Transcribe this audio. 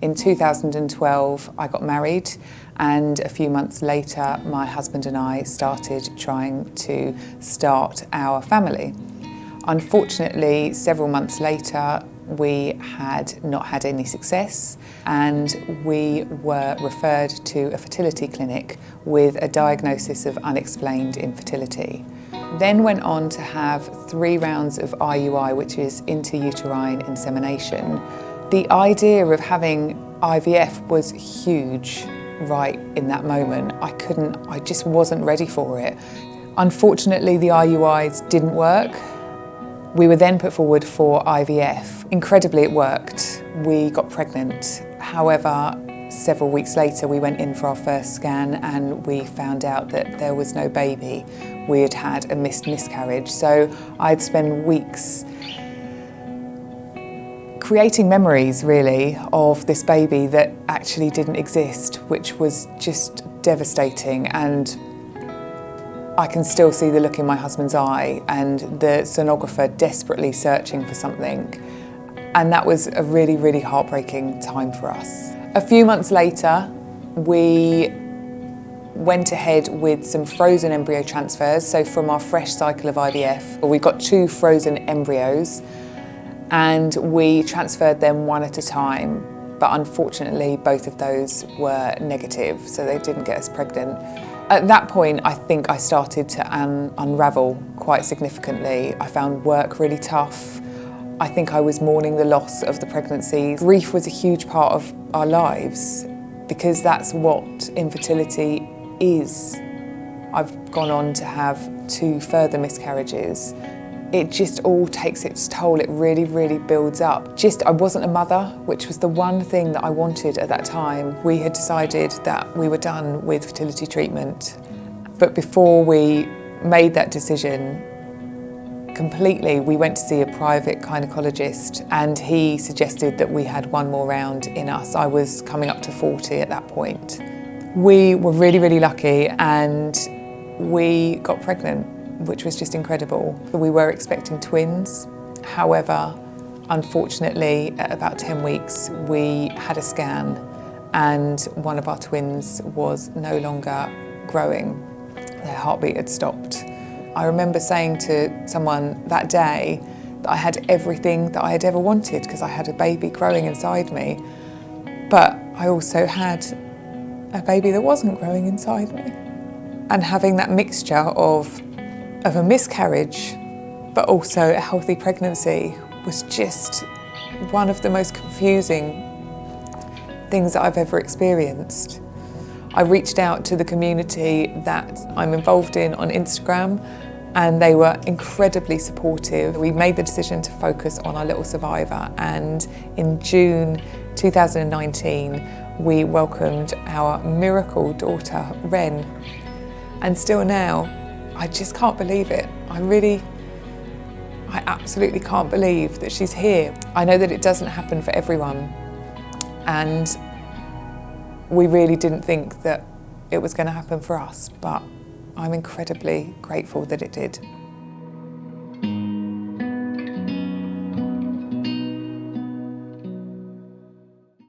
In 2012, I got married, and a few months later, my husband and I started trying to start our family. Unfortunately, several months later, we had not had any success, and we were referred to a fertility clinic with a diagnosis of unexplained infertility. Then went on to have 3 rounds of IUI, which is intrauterine insemination. The idea of having IVF was huge right in that moment. I just wasn't ready for it. Unfortunately, the IUIs didn't work. We were then put forward for IVF. Incredibly, it worked. We got pregnant. However, several weeks later, we went in for our first scan and we found out that there was no baby. We had had a miscarriage. So I'd spend weeks creating memories, really, of this baby that actually didn't exist, which was just devastating. And I can still see the look in my husband's eye and the stenographer desperately searching for something. And that was a really, really heartbreaking time for us. A few months later, we went ahead with some frozen embryo transfers. So from our fresh cycle of IVF, we got 2 frozen embryos and we transferred them one at a time. But unfortunately, both of those were negative, so they didn't get us pregnant. At that point, I think I started to unravel quite significantly. I found work really tough. I think I was mourning the loss of the pregnancy. Grief was a huge part of our lives because that's what infertility is. I've gone on to have 2 further miscarriages. It just all takes its toll. It really, really builds up. I wasn't a mother, which was the one thing that I wanted at that time. We had decided that we were done with fertility treatment. But before we made that decision completely, we went to see a private gynecologist and he suggested that we had 1 more round in us. I was coming up to 40 at that point. We were really, really lucky and we got pregnant, which was just incredible. We were expecting twins. However, unfortunately, at about 10 weeks, we had a scan and one of our twins was no longer growing. Their heartbeat had stopped. I remember saying to someone that day that I had everything that I had ever wanted because I had a baby growing inside me, but I also had a baby that wasn't growing inside me. And having that mixture of a miscarriage, but also a healthy pregnancy was just one of the most confusing things that I've ever experienced. I reached out to the community that I'm involved in on Instagram and they were incredibly supportive. We made the decision to focus on our little survivor, and in June 2019 we welcomed our miracle daughter, Ren. And still now, I just can't believe it. I absolutely can't believe that she's here. I know that it doesn't happen for everyone, and we really didn't think that it was going to happen for us, but I'm incredibly grateful that it did.